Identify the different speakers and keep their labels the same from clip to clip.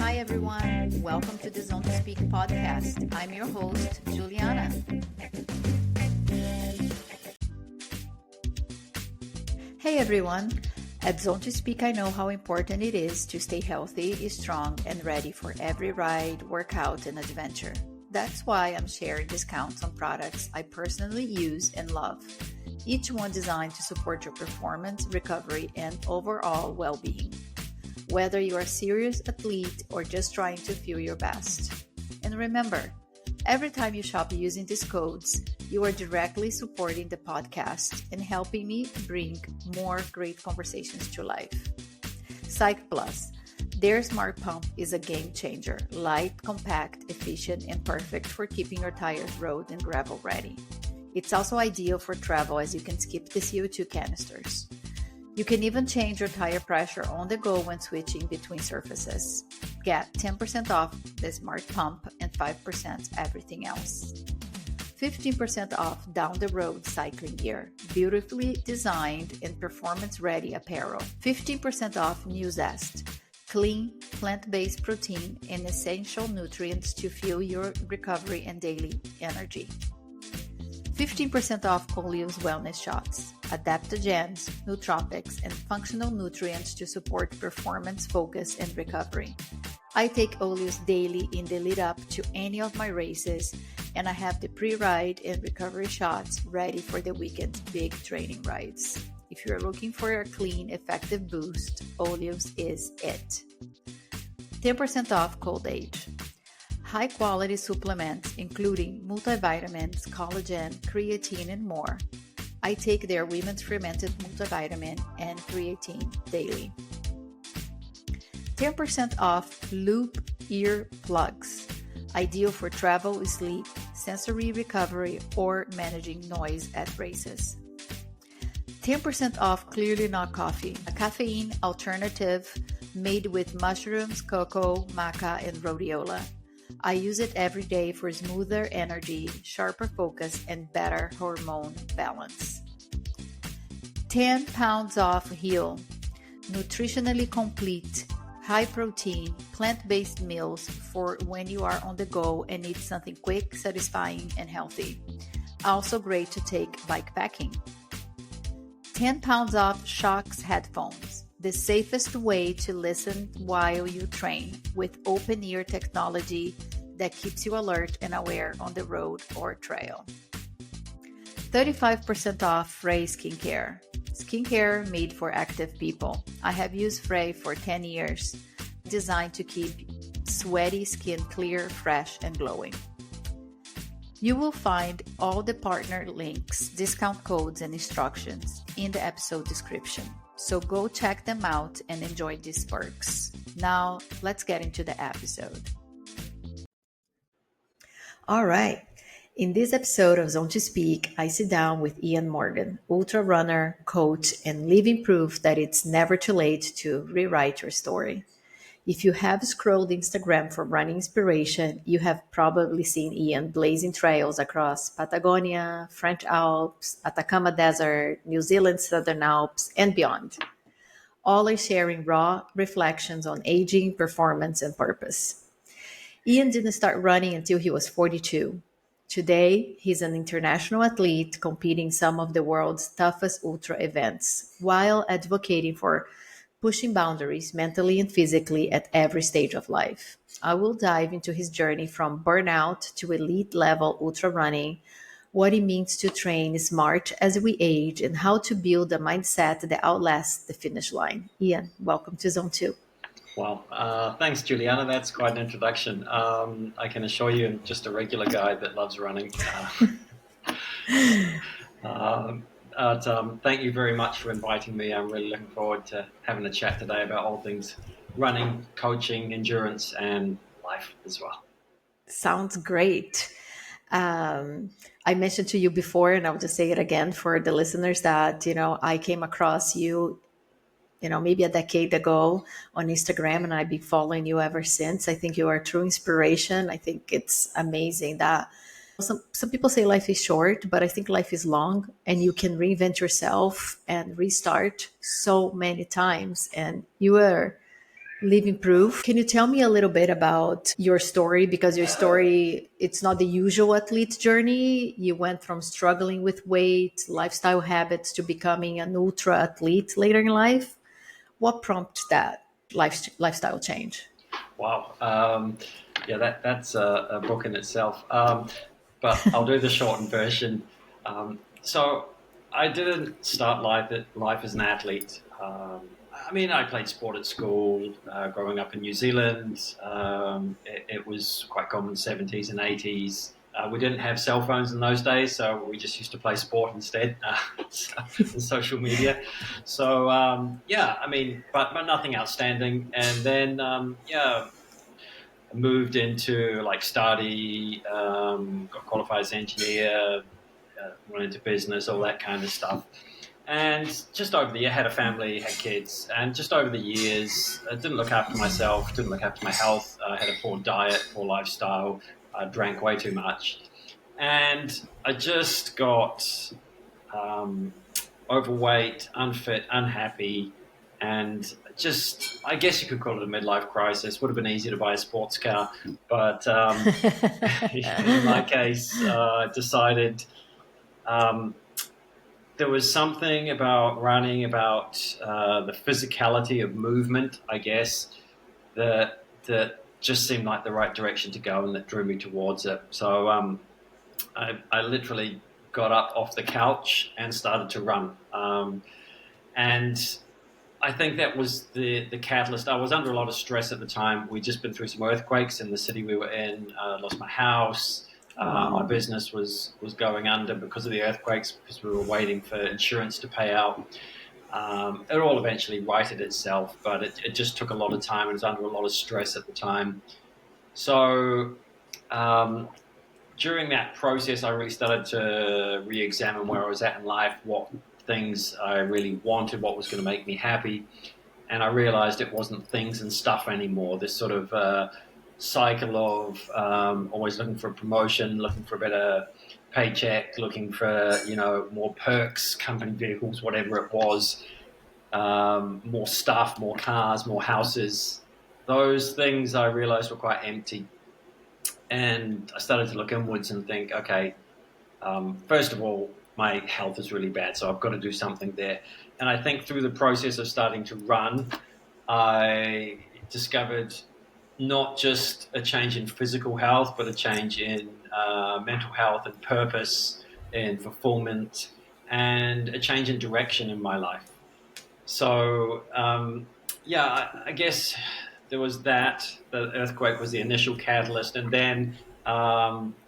Speaker 1: Hi, everyone. Welcome to the Zone to Speak podcast. I'm your host, Juliana. Hey, everyone. At Zone to Speak, I know how important it is to stay healthy, strong, and ready for every ride, workout, and adventure. That's why I'm sharing discounts on products I personally use and love, each one designed to support your performance, recovery, and overall well-being. Whether you are a serious athlete or just trying to feel your best. And remember, every time you shop using these codes, you are directly supporting the podcast and helping me bring more great conversations to life. Psych Plus, their smart pump is a game changer. Light, compact, efficient, and perfect for keeping your tires road and gravel ready. It's also ideal for travel as you can skip the CO2 canisters. You can even change your tire pressure on the go when switching between surfaces. Get 10% off the smart pump and 5% everything else. 15% off down the road cycling gear, beautifully designed and performance-ready apparel. 15% off New Zest, clean, plant-based protein and essential nutrients to fuel your recovery and daily energy. 15% off Oleo's wellness shots, adaptogens, nootropics, and functional nutrients to support performance, focus, and recovery. I take Oleo's daily in the lead up to any of my races, and I have the pre-ride and recovery shots ready for the weekend's big training rides. If you're looking for a clean, effective boost, Oleo's is it. 10% off Cold Age. High-quality supplements, including multivitamins, collagen, creatine, and more. I take their women's fermented multivitamin and creatine daily. 10% off Loop ear plugs, ideal for travel, sleep, sensory recovery, or managing noise at races. 10% off Clearly Not Coffee, a caffeine alternative made with mushrooms, cocoa, maca, and rhodiola. I use it every day for smoother energy, sharper focus, and better hormone balance. 10 pounds off Heal, nutritionally complete, high-protein, plant-based meals for when you are on the go and need something quick, satisfying, and healthy. Also great to take bike packing. 10 pounds off Shocks headphones, the safest way to listen while you train with open ear technology that keeps you alert and aware on the road or trail. 35% off Frey Skincare. Skincare made for active people. I have used Frey for 10 years, designed to keep sweaty skin clear, fresh, and glowing. You will find all the partner links, discount codes, and instructions in the episode description. So go check them out and enjoy these perks. Now, let's get into the episode. All right. In this episode of Zone to Speak, I sit down with Ian Morgan, ultra runner, coach, and living proof that it's never too late to rewrite your story. If you have scrolled Instagram for running inspiration, you have probably seen Ian blazing trails across Patagonia, French Alps, Atacama Desert, New Zealand's Southern Alps, and beyond. All are sharing raw reflections on aging, performance, and purpose. Ian didn't start running until he was 42. Today, he's an international athlete competing in some of the world's toughest ultra events, while advocating for pushing boundaries mentally and physically at every stage of life. I will dive into his journey from burnout to elite level ultra running, what it means to train smart as we age, and how to build a mindset that outlasts the finish line. Ian, welcome to Zone 2.
Speaker 2: Well, thanks, Juliana. That's quite an introduction. I can assure you I'm just a regular guy that loves running. Thank you very much for inviting me. I'm really looking forward to having a chat today about all things running, coaching, endurance, and life as well.
Speaker 1: Sounds great. I mentioned to you before, and I'll just say it again for the listeners that, I came across you, maybe a decade ago on Instagram, and I've been following you ever since. I think you are a true inspiration. I think it's amazing that some people say life is short, but I think life is long and you can reinvent yourself and restart so many times. And you are living proof. Can you tell me a little bit about your story? Because your story, it's not the usual athlete journey. You went from struggling with weight, lifestyle habits to becoming an ultra athlete later in life. What prompted that lifestyle change?
Speaker 2: Wow. Yeah, that's a book in itself. But I'll do the shortened version. So I didn't start life as an athlete. I mean, I played sport at school growing up in New Zealand. It was quite common in the 70s and 80s. We didn't have cell phones in those days, so we just used to play sport instead and social media. So yeah, I mean, but nothing outstanding. And then yeah, I moved into like study, got qualified as an engineer, went into business, all that kind of stuff. And just over the year, had a family, had kids, and just over the years, I didn't look after myself, didn't look after my health. I had a poor diet, poor lifestyle. I drank way too much, and I just got um, overweight, unfit, unhappy, and just, I guess you could call it a midlife crisis. Would have been easy to buy a sports car, but in my case, decided um, there was something about running, about the physicality of movement, I guess, that just seemed like the right direction to go and that drew me towards it. So I literally got up off the couch and started to run. And I think that was the catalyst. I was under a lot of stress at the time. We'd just been through some earthquakes in the city we were in. Lost my house. My
Speaker 1: Wow.
Speaker 2: business was going under because of the earthquakes, because we were waiting for insurance to pay out. It all eventually righted itself, but it just took a lot of time. I was under a lot of stress at the time. So um, during that process, I really started to re-examine where I was at in life, what things I really wanted, what was going to make me happy, and I realized it wasn't things and stuff anymore. This sort of cycle of always looking for a promotion, looking for a better paycheck, looking for more perks, company vehicles, whatever it was, more stuff, more cars, more houses. Those things I realized were quite empty, and I started to look inwards and think, okay, first of all, my health is really bad, so I've got to do something there. And I think through the process of starting to run, I discovered not just a change in physical health, but a change in mental health and purpose and fulfillment, and a change in direction in my life. So, yeah, I guess there was that. The earthquake was the initial catalyst. And then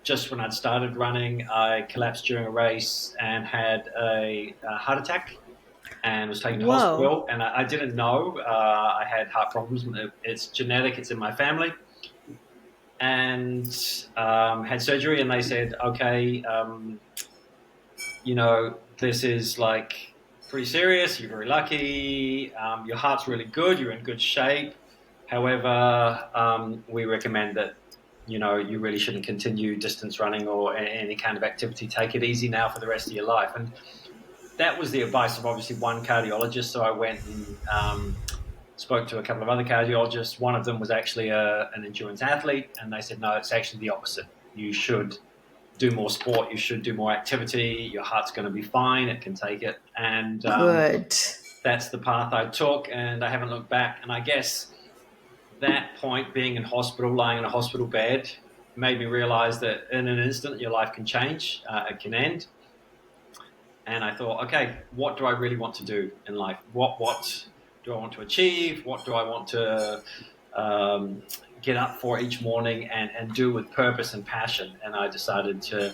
Speaker 2: just when I'd started running, I collapsed during a race and had a heart attack and was taken to
Speaker 1: Whoa.
Speaker 2: hospital. And I didn't know I had heart problems. It's genetic, it's in my family. And had surgery, and they said, okay, this is like pretty serious. You're very lucky. Your heart's really good. You're in good shape. However, we recommend that you really shouldn't continue distance running or any kind of activity. Take it easy now for the rest of your life. And that was the advice of obviously one cardiologist. So I went and spoke to a couple of other cardiologists. One of them was actually an endurance athlete, and they said, no, it's actually the opposite. You should do more sport. You should do more activity. Your heart's going to be fine. It can take it. And
Speaker 1: Good.
Speaker 2: that's the path I took, and I haven't looked back. And I guess that point, being in hospital, lying in a hospital bed, made me realize that in an instant, your life can change. It can end. And I thought, okay, what do I really want to do in life? What do I want to achieve? What do I want to um, get up for each morning and do with purpose and passion? And I decided to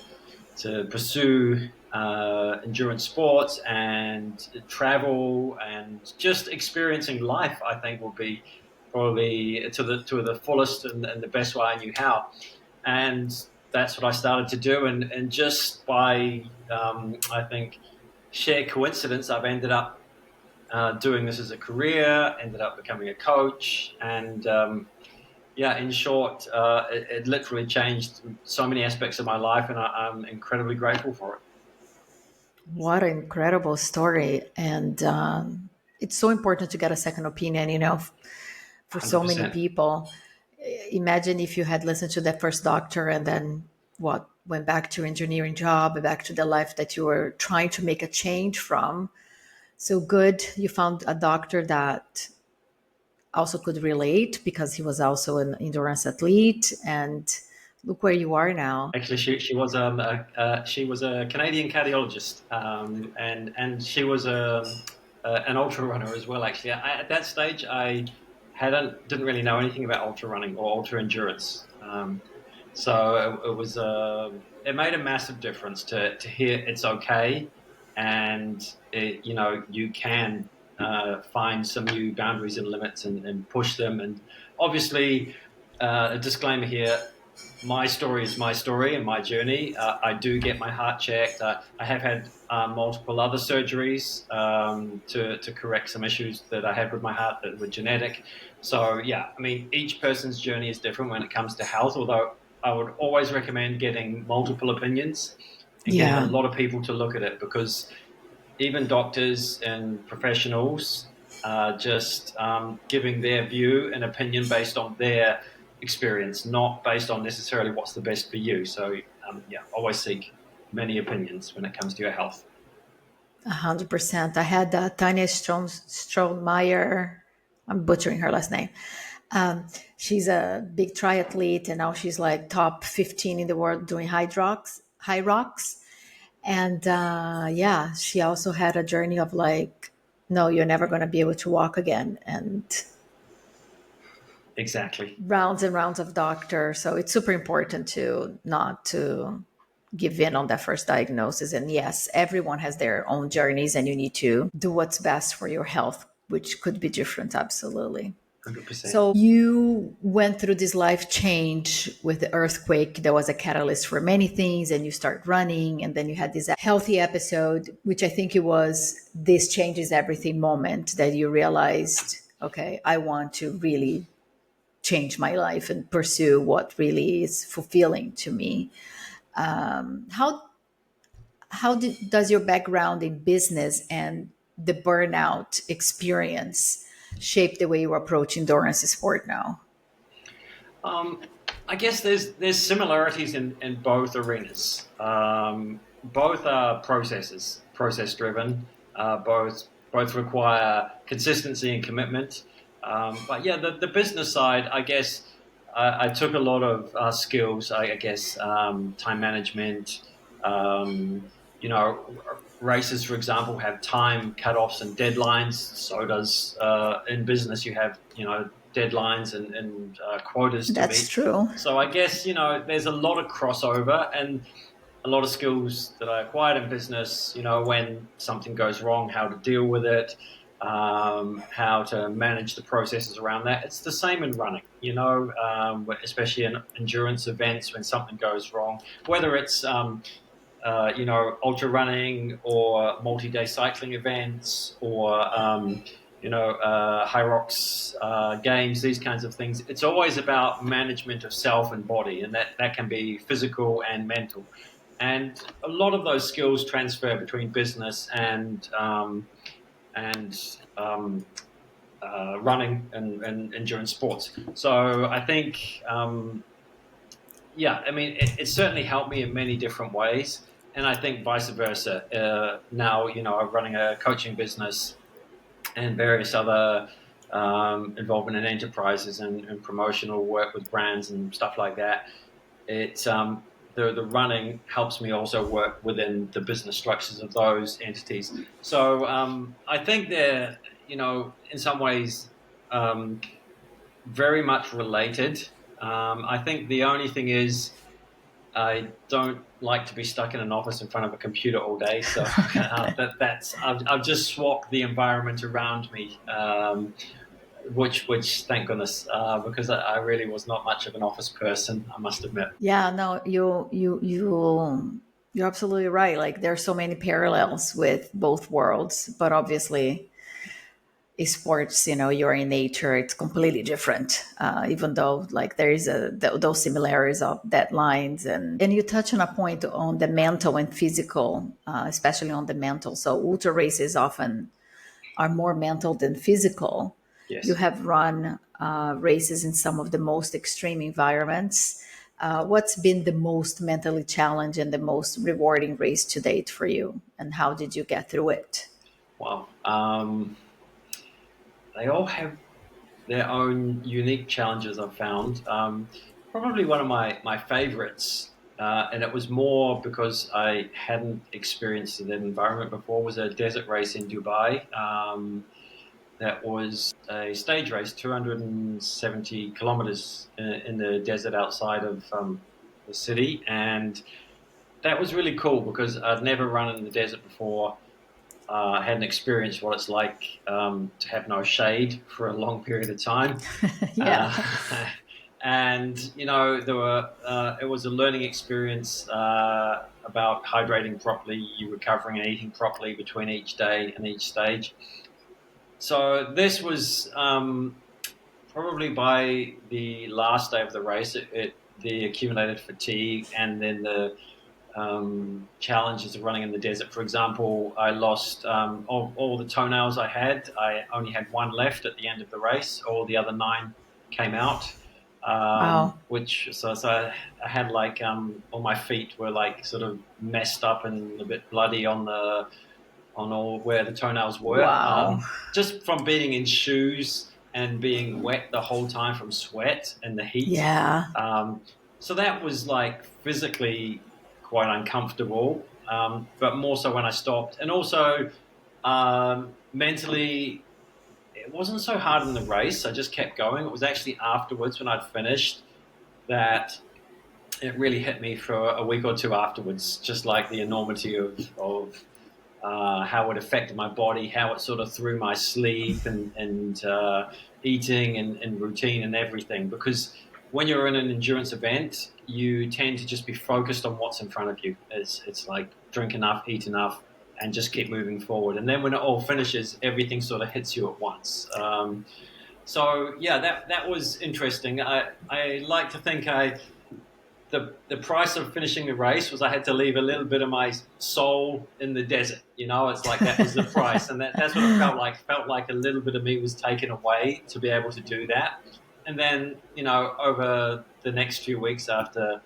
Speaker 2: pursue endurance sports and travel and just experiencing life. I think will be probably to the fullest and the best way I knew how. And that's what I started to do. And just by I think sheer coincidence, I've ended up doing this as a career. Ended up becoming a coach, and yeah, in short, it literally changed so many aspects of my life, and I'm incredibly grateful for it.
Speaker 1: What an incredible story. And it's so important to get a second opinion, for so many
Speaker 2: 100%.
Speaker 1: people. Imagine if you had listened to that first doctor and then went back to your engineering job, back to the life that you were trying to make a change from. So good, you found a doctor that also could relate because he was also an endurance athlete, and look where you are now.
Speaker 2: Actually, she was a Canadian cardiologist, and she was an ultra runner as well. Actually, at that stage, I didn't really know anything about ultra running or ultra endurance. So it was it made a massive difference to hear it's okay, and you can find some new boundaries and limits and push them. And obviously, a disclaimer here: my story is my story and my journey. I do get my heart checked. I have had multiple other surgeries to correct some issues that I had with my heart that were genetic. So yeah, I mean, each person's journey is different when it comes to health. Although I would always recommend getting multiple opinions and getting a
Speaker 1: Yeah.
Speaker 2: lot of people to look at it, because even doctors and professionals are just giving their view and opinion based on their experience, not based on necessarily what's the best for you. So, yeah, always seek many opinions when it comes to your health.
Speaker 1: 100%. I had Tanya Strohmeyer. I'm butchering her last name. She's a big triathlete, and now she's like top 15 in the world doing high rocks. And yeah, she also had a journey of like, no, you're never going to be able to walk again. And
Speaker 2: Exactly.
Speaker 1: rounds and rounds of doctors. So it's super important to not to give in on that first diagnosis. And yes, everyone has their own journeys, and you need to do what's best for your health, which could be different. Absolutely.
Speaker 2: 100%.
Speaker 1: So you went through this life change with the earthquake. There was a catalyst for many things, and you start running, and then you had this healthy episode, which I think it was this changes everything moment that you realized, okay, I want to really change my life and pursue what really is fulfilling to me. How does your background in business and the burnout experience shape the way you approach endurance sport now?
Speaker 2: Um, I guess there's similarities in both arenas. Both are process driven. Both require consistency and commitment. But yeah, the business side, I guess, I took a lot of skills. I guess time management. Um, Races, for example, have time cutoffs and deadlines. So does in business, you have deadlines and quotas to
Speaker 1: That's
Speaker 2: meet.
Speaker 1: true.
Speaker 2: So I guess there's a lot of crossover and a lot of skills that I acquired in business. When something goes wrong, how to deal with it, how to manage the processes around that. It's the same in running. Especially in endurance events when something goes wrong, whether it's ultra running or multi-day cycling events or high rocks games, these kinds of things. It's always about management of self and body, and that can be physical and mental. And a lot of those skills transfer between business and running and endurance sports. So I think, yeah, I mean, it certainly helped me in many different ways. And I think vice versa. Now, I'm running a coaching business and various other involvement in enterprises and promotional work with brands and stuff like that. It's the running helps me also work within the business structures of those entities. So I think they're, in some ways, very much related. I think the only thing is I don't like to be stuck in an office in front of a computer all day. So I've just swapped the environment around me, which thank goodness, because I really was not much of an office person, I must admit.
Speaker 1: Yeah, no, you're absolutely right. Like there are so many parallels with both worlds, but obviously sports, you're in nature, it's completely different. Even though like there is those similarities of deadlines, and you touch on a point on the mental and physical, especially on the mental. So ultra races often are more mental than physical. You
Speaker 2: Yes.
Speaker 1: have run races in some of the most extreme environments. What's been the most mentally challenging and the most rewarding race to date for you, and how did you get through it?
Speaker 2: Wow. They all have their own unique challenges, I've found. Probably one of my favorites, and it was more because I hadn't experienced that environment before, was a desert race in Dubai. That was a stage race, 270 kilometers in the desert outside of the city. And that was really cool because I'd never run in the desert before. I hadn't experienced what it's like to have no shade for a long period of time.
Speaker 1: Yeah.
Speaker 2: Uh, and, there were, it was a learning experience about hydrating properly, you recovering and eating properly between each day and each stage. So this was probably by the last day of the race, the accumulated fatigue and then the challenges of running in the desert. For example, I lost all the toenails I had. I only had one left at the end of the race. All the other nine came out.
Speaker 1: Wow.
Speaker 2: So I had like all my feet were like sort of messed up and a bit bloody on all where the toenails were,
Speaker 1: Wow.
Speaker 2: just from being in shoes and being wet the whole time from sweat and the heat.
Speaker 1: Yeah.
Speaker 2: Um, so that was like physically quite uncomfortable, but more so when I stopped. And also mentally, it wasn't so hard in the race. I just kept going. It was actually afterwards when I'd finished that it really hit me for a week or two afterwards, just like the enormity of how it affected my body, how it sort of threw my sleep and eating and routine and everything. Because when you're in an endurance event, you tend to just be focused on what's in front of you. It's like drink enough, eat enough, and just keep moving forward. And then when it all finishes, everything sort of hits you at once. So yeah, that was interesting. I like to think the price of finishing the race was I had to leave a little bit of my soul in the desert. It's like that was the price, and that's what it felt like. It felt like a little bit of me was taken away to be able to do that. And then, over the next few weeks after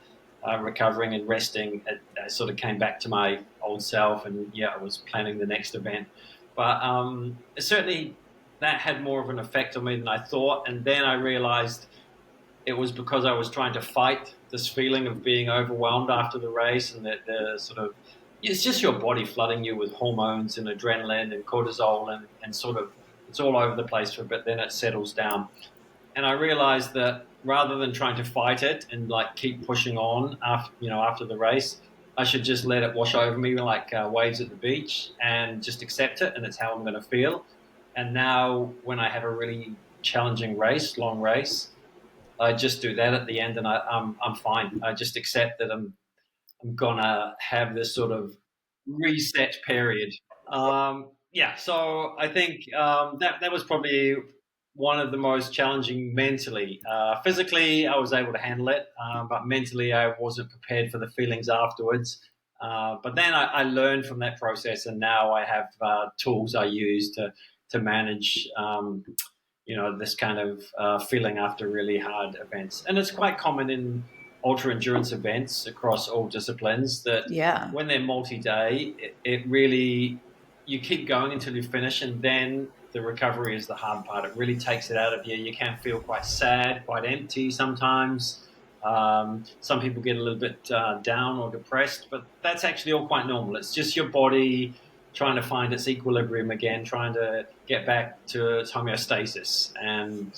Speaker 2: recovering and resting, I sort of came back to my old self, and yeah, I was planning the next event. But certainly that had more of an effect on me than I thought. And then I realized it was because I was trying to fight this feeling of being overwhelmed after the race, and that the sort of it's just your body flooding you with hormones and adrenaline and cortisol, and sort of it's all over the place for a bit. Then it settles down, and I realized that rather than trying to fight it and like keep pushing on after the race, I should just let it wash over me like waves at the beach and just accept it, and it's how I'm going to feel. And now when I have a really challenging race, long race, I just do that at the end, and I'm fine. I just accept that I'm gonna have this sort of reset period. Yeah, so I think that was probably one of the most challenging mentally. Physically, I was able to handle it, but mentally, I wasn't prepared for the feelings afterwards. But then I learned from that process, and now I have tools I use to manage. This kind of feeling after really hard events. And it's quite common in ultra endurance events across all disciplines that
Speaker 1: Yeah.
Speaker 2: when they're multi-day, it really, you keep going until you finish, and then the recovery is the hard part. It really takes it out of you. You can feel quite sad, quite empty sometimes. Some people get a little bit down or depressed, but that's actually all quite normal. It's just your body trying to find its equilibrium again, trying to get back to its homeostasis. And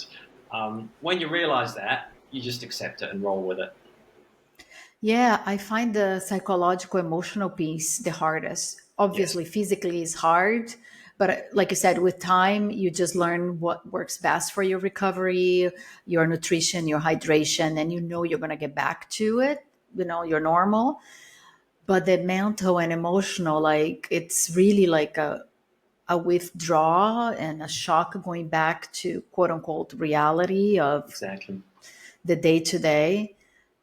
Speaker 2: when you realize that, you just accept it and roll with it.
Speaker 1: Yeah, I find the psychological emotional piece the hardest.
Speaker 2: Yes,
Speaker 1: Obviously, physically is hard, but like you said, with time, you just learn what works best for your recovery, your nutrition, your hydration, and you know you're going to get back to it, your normal. But the mental and emotional, like it's really like a withdrawal and a shock going back to quote unquote reality of
Speaker 2: exactly.
Speaker 1: the day to day.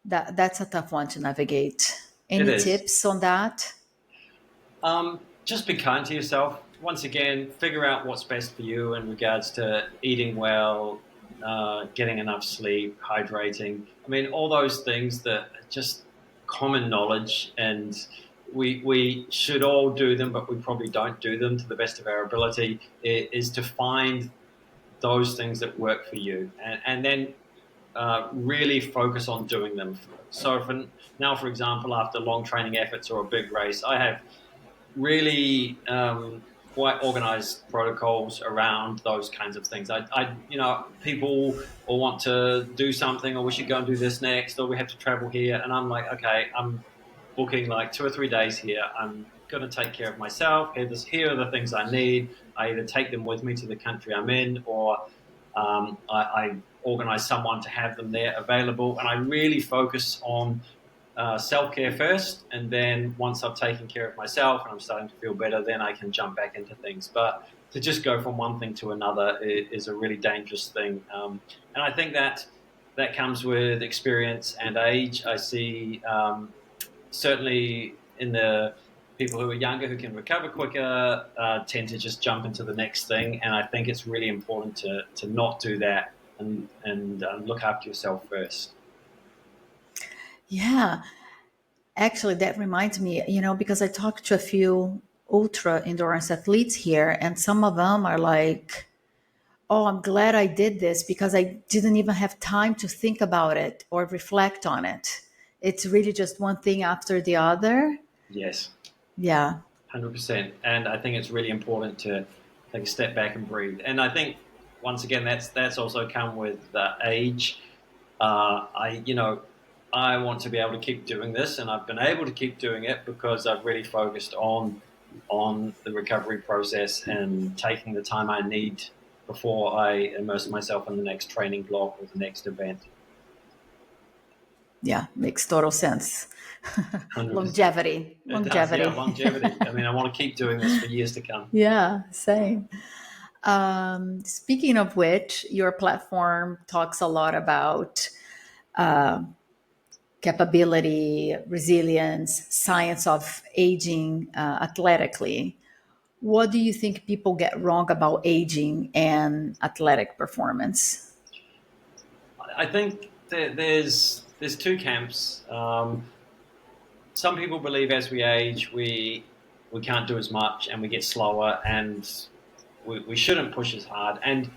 Speaker 1: That's a tough one to navigate.
Speaker 2: It
Speaker 1: Any
Speaker 2: is.
Speaker 1: tips on that?
Speaker 2: Just be kind to yourself. Once again, figure out what's best for you in regards to eating well, getting enough sleep, hydrating. I mean, all those things that are just common knowledge, and we should all do them, but we probably don't do them to the best of our ability. Is to find those things that work for you, and then really focus on doing them. So for now, for example, after long training efforts or a big race, I have really quite organized protocols around those kinds of things. People will want to do something, or we should go and do this next, or we have to travel here, and I'm like, okay, I'm booking like 2 or 3 days here. I'm going to take care of myself. Here are the things I need. I either take them with me to the country I'm in, or I organize someone to have them there available. And I really focus on self-care first, and then once I've taken care of myself and I'm starting to feel better, then I can jump back into things. But to just go from one thing to another is a really dangerous thing. And I think that comes with experience and age. I see certainly in the people who are younger who can recover quicker tend to just jump into the next thing. And I think it's really important to not do that, and look after yourself first.
Speaker 1: Yeah. Actually, that reminds me, because I talked to a few ultra endurance athletes here, and some of them are like, oh, I'm glad I did this because I didn't even have time to think about it or reflect on it. It's really just one thing after the other.
Speaker 2: Yes.
Speaker 1: Yeah.
Speaker 2: 100%. And I think it's really important to take a step back and breathe. And I think once again, that's also come with age. I want to be able to keep doing this, and I've been able to keep doing it because I've really focused on the recovery process and taking the time I need before I immerse myself in the next training block or the next event.
Speaker 1: Yeah. Makes total sense.
Speaker 2: 100%.
Speaker 1: Longevity.
Speaker 2: It does, yeah,
Speaker 1: Longevity.
Speaker 2: longevity. I mean, I want to keep doing this for years to come.
Speaker 1: Yeah. Same. Speaking of which, your platform talks a lot about capability, resilience, science of aging athletically. What do you think people get wrong about aging and athletic performance?
Speaker 2: I think there's two camps. Some people believe as we age, we can't do as much and we get slower, and we shouldn't push as hard. And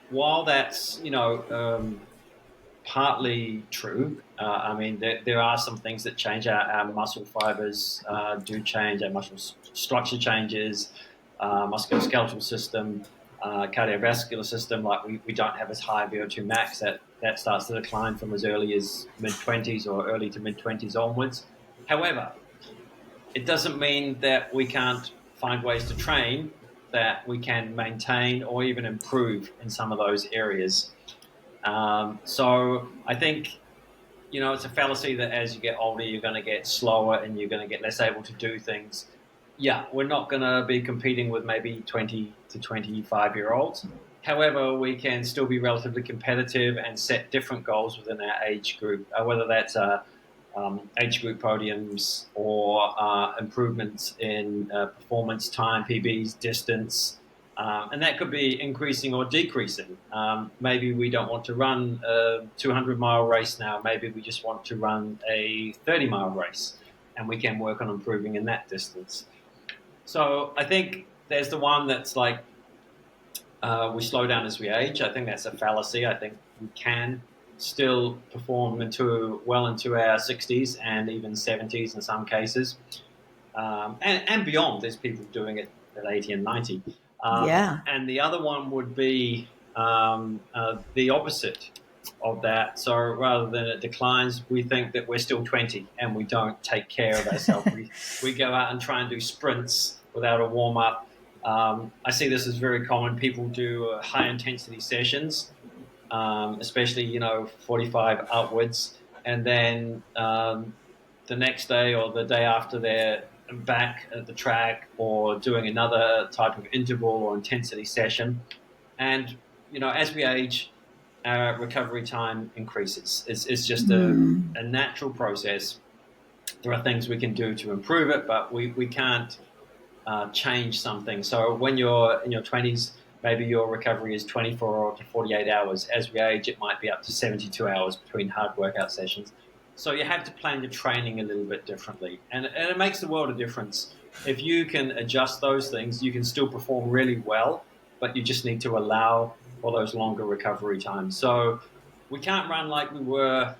Speaker 2: while that's partly true, I mean there are some things that change. Our muscle fibers do change. Our muscle structure changes. Musculoskeletal system, cardiovascular system. Like we don't have as high VO2 max. That starts to decline from as early as mid-20s or early to mid-20s onwards. However, it doesn't mean that we can't find ways to train that we can maintain or even improve in some of those areas. So I think, it's a fallacy that as you get older, you're going to get slower and you're going to get less able to do things. Yeah, we're not going to be competing with maybe 20 to 25-year-olds. However, we can still be relatively competitive and set different goals within our age group, whether that's age group podiums or improvements in performance, time, PBs, distance. And that could be increasing or decreasing. Maybe we don't want to run a 200-mile race now. Maybe we just want to run a 30-mile race, and we can work on improving in that distance. So I think there's the one that's like we slow down as we age. I think that's a fallacy. I think we can still perform well into our 60s and even 70s in some cases, and beyond. There's people doing it at 80 and 90.
Speaker 1: Yeah.
Speaker 2: And the other one would be the opposite of that. So rather than it declines, we think that we're still 20 and we don't take care of ourselves. we go out and try and do sprints without a warm-up. I see this as very common. People do high-intensity sessions, especially, 45 upwards. And then the next day or the day after, they're back at the track or doing another type of interval or intensity session. And, as we age, our recovery time increases. It's just a natural process. There are things we can do to improve it, but we can't change something. So when you're in your 20s, maybe your recovery is 24 to 48 hours. As we age, it might be up to 72 hours between hard workout sessions. So you have to plan your training a little bit differently. And it makes the world a difference. If you can adjust those things, you can still perform really well, but you just need to allow for those longer recovery times. So we can't run like we were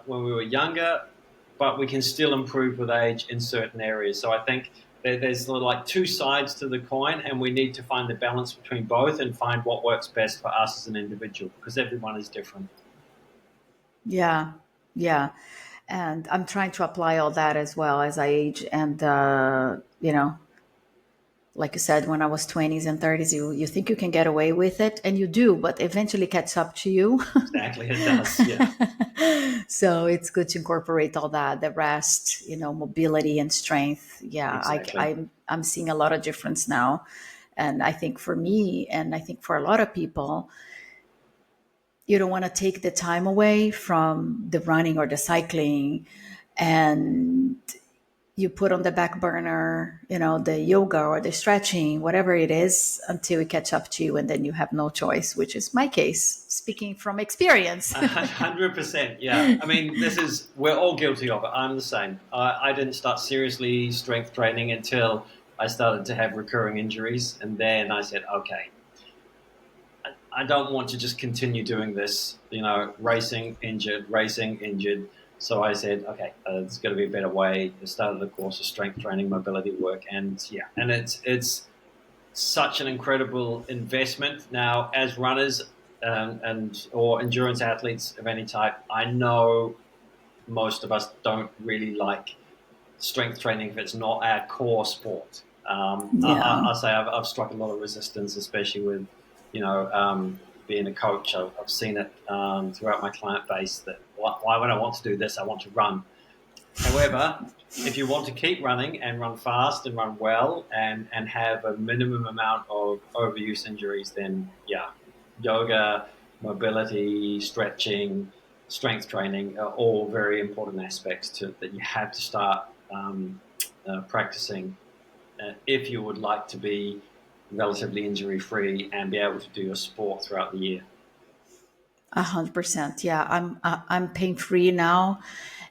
Speaker 2: when we were younger, but we can still improve with age in certain areas. So I think there's sort of like two sides to the coin, and we need to find the balance between both and find what works best for us as an individual, because everyone is different.
Speaker 1: Yeah, yeah. And I'm trying to apply all that as well as I age. And, like you said, when I was 20s and 30s, you think you can get away with it, and you do, but eventually catch up to you.
Speaker 2: Exactly, it does. Yeah,
Speaker 1: So it's good to incorporate all that, the rest, mobility and strength. Yeah,
Speaker 2: exactly.
Speaker 1: I'm seeing a lot of difference now. And I think for me, and I think for a lot of people, you don't want to take the time away from the running or the cycling, and you put on the back burner, the yoga or the stretching, whatever it is, until it catch up to you, and then you have no choice, which is my case, speaking from experience.
Speaker 2: 100%. Yeah. I mean, we're all guilty of it. I'm the same. I didn't start seriously strength training until I started to have recurring injuries. And then I said, okay, I don't want to just continue doing this, racing, injured. So I said, okay, there's got to be a better way. I started the course of strength training, mobility work. And yeah, and it's such an incredible investment. Now, as runners or endurance athletes of any type, I know most of us don't really like strength training if it's not our core sport.
Speaker 1: Yeah.
Speaker 2: I'll say I've struck a lot of resistance, especially with, being a coach. I've seen it throughout my client base that why would I want to do this? I want to run. However, if you want to keep running and run fast and run well and have a minimum amount of overuse injuries, then yeah, yoga, mobility, stretching, strength training are all very important aspects that you have to start practicing if you would like to be relatively injury free and be able to do your sport throughout the year.
Speaker 1: 100%. Yeah, I'm pain free now,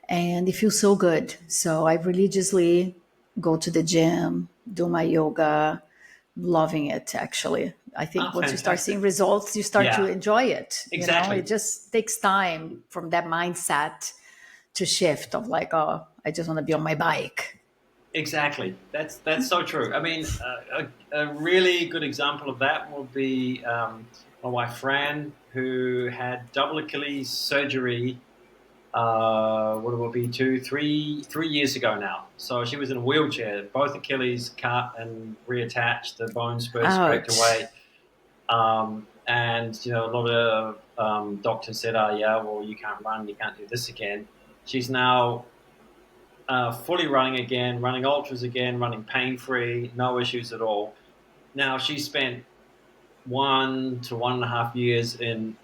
Speaker 1: and it feels so good. So I religiously go to the gym, do my yoga, loving it. Actually, I think
Speaker 2: Oh,
Speaker 1: once you start seeing
Speaker 2: fantastic.
Speaker 1: results, you start to
Speaker 2: Yeah,
Speaker 1: enjoy it.
Speaker 2: exactly.
Speaker 1: It just takes time from that mindset to shift of like, oh, I just want to be on my bike.
Speaker 2: Exactly. That's so true. I mean, a really good example of that would be my wife Fran, who had double Achilles surgery. What it will be 3 years ago now. So she was in a wheelchair, both Achilles cut and reattached. The bone spurs scraped
Speaker 1: Ouch.
Speaker 2: away, and a lot of doctors said, "Oh yeah, well you can't run, you can't do this again." She's now fully running again, running ultras again, running pain free, no issues at all. Now she spent 1 to 1.5 years in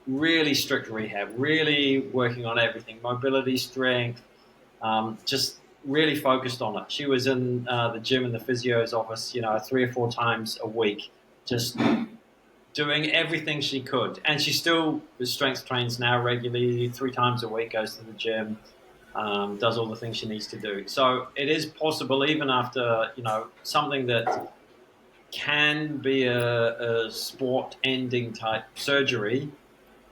Speaker 2: really strict rehab, really working on everything, mobility, strength, just really focused on it. She was in the gym in the physio's office, 3 or 4 times a week, just doing everything she could. And she still strength trains now regularly, 3 times a week, goes to the gym, does all the things she needs to do. So it is possible, even after something that can be a sport-ending type surgery,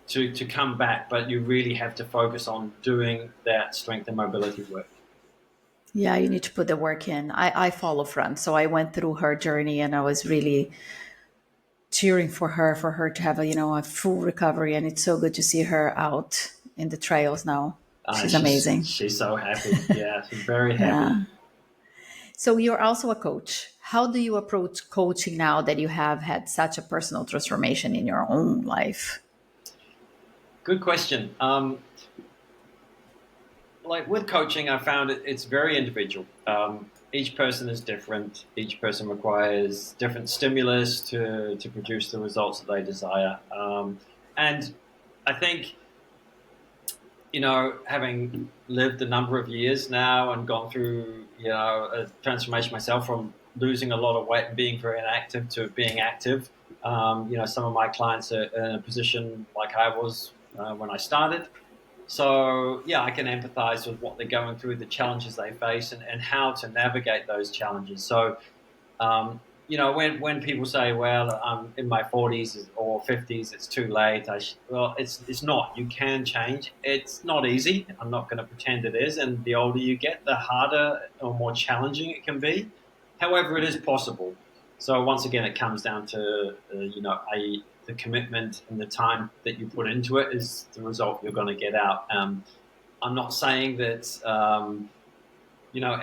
Speaker 2: to come back. But you really have to focus on doing that strength and mobility work.
Speaker 1: Yeah, you need to put the work in. I follow Fran, so I went through her journey, and I was really cheering for her to have a full recovery. And it's so good to see her out in the trails now. She's amazing.
Speaker 2: She's so happy. Yeah, she's very happy.
Speaker 1: Yeah. So you're also a coach. How do you approach coaching now that you have had such a personal transformation in your own life?
Speaker 2: Good question. Like with coaching, I found it's very individual. Each person is different. Each person requires different stimulus to produce the results that they desire. And I think, having lived a number of years now and gone through, a transformation myself from losing a lot of weight and being very inactive to being active. Some of my clients are in a position like I was when I started. So, yeah, I can empathize with what they're going through, the challenges they face, and how to navigate those challenges. So, when people say, "Well, I'm in my 40s or 50s, it's too late," well, it's not. You can change. It's not easy. I'm not going to pretend it is. And the older you get, the harder or more challenging it can be. However, it is possible. So once again, it comes down to the commitment and the time that you put into it is the result you're going to get out. I'm not saying that.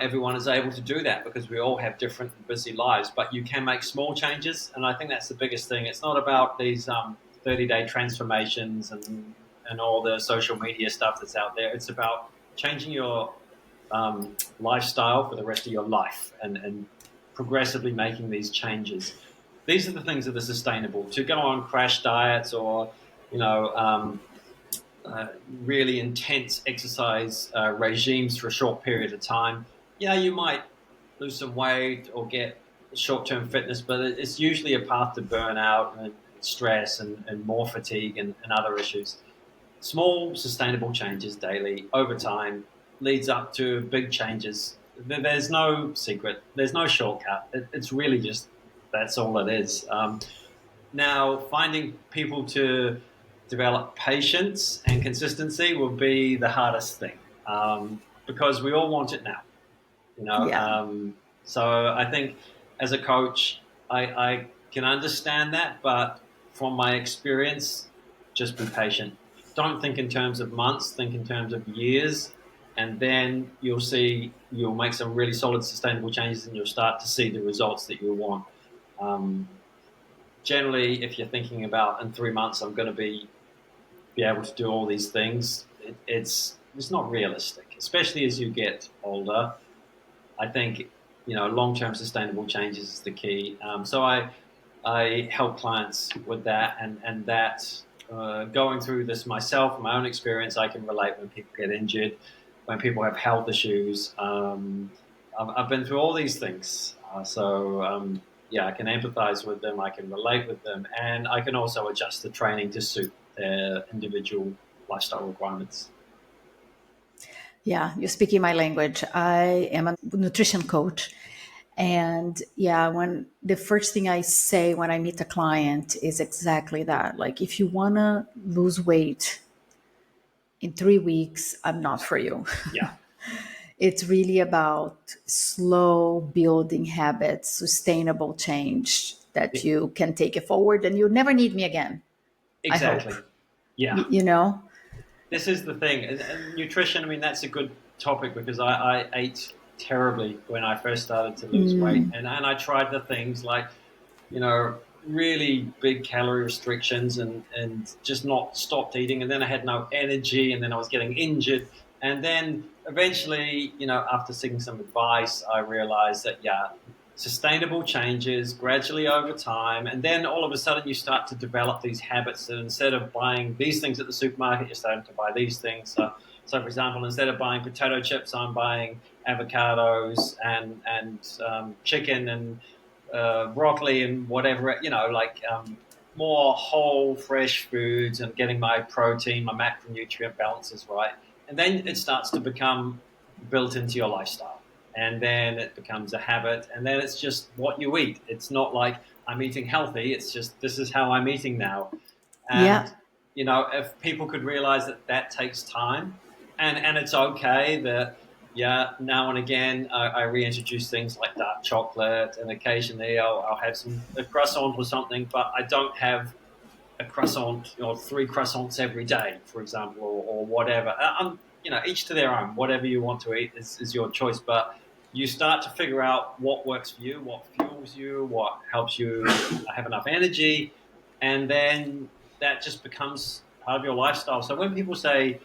Speaker 2: Everyone is able to do that because we all have different busy lives, but you can make small changes. And I think that's the biggest thing. It's not about these 30-day transformations and all the social media stuff that's out there. It's about changing your lifestyle for the rest of your life and progressively making these changes. These are the things that are sustainable. To go on crash diets or, you know, um, really intense exercise regimes for a short period of time, yeah, you might lose some weight or get short-term fitness, but it's usually a path to burnout and stress and more fatigue and other issues. Small, sustainable changes daily over time leads up to big changes. There's no secret. There's no shortcut. It's really just that's all it is. Now, finding people to develop patience and consistency will be the hardest thing because we all want it now. You know,
Speaker 1: Yeah.
Speaker 2: so I think as a coach, I can understand that, but from my experience, just be patient. Don't think in terms of months, think in terms of years, and then you'll make some really solid, sustainable changes, and you'll start to see the results that you want. Um, Generally, if you're thinking about in 3 months, I'm going to be able to do all these things, it's not realistic, especially as you get older. I think long-term sustainable changes is the key. So I help clients with that, and that going through this myself, my own experience, I can relate when people get injured, when people have health issues. I've been through all these things, yeah, I can empathize with them, I can relate with them, and I can also adjust the training to suit their individual lifestyle requirements.
Speaker 1: Yeah, you're speaking my language. I am a nutrition coach. And yeah, when the first thing I say when I meet a client is exactly that. Like, if you want to lose weight in 3 weeks, I'm not for you.
Speaker 2: Yeah,
Speaker 1: It's really about slow building habits, sustainable change that
Speaker 2: e-
Speaker 1: you can take it forward and you'll never need me again. I hope.
Speaker 2: exactly. Yeah.
Speaker 1: You know?
Speaker 2: This is the thing. And nutrition, I mean, that's a good topic because I ate terribly when I first started to lose weight. And I tried the things like, really big calorie restrictions and just not stopped eating. And then I had no energy and then I was getting injured. And then eventually, after seeking some advice, I realized that, yeah, sustainable changes gradually over time. And then all of a sudden you start to develop these habits that instead of buying these things at the supermarket, you're starting to buy these things. So for example, instead of buying potato chips, I'm buying avocados and chicken and broccoli and whatever, more whole, fresh foods and getting my protein, my macronutrient balances right. And then it starts to become built into your lifestyle. And then it becomes a habit. And then it's just what you eat. It's not like I'm eating healthy. It's just this is how I'm eating now.
Speaker 1: Yeah.
Speaker 2: And, if people could realize that that takes time and it's okay that, yeah, now and again, I reintroduce things like dark chocolate, and occasionally I'll have a croissant or something, but I don't have a croissant or three croissants every day, for example, or whatever. Each to their own. Whatever you want to eat is your choice, but you start to figure out what works for you, what fuels you, what helps you have enough energy, and then that just becomes part of your lifestyle. So when people say,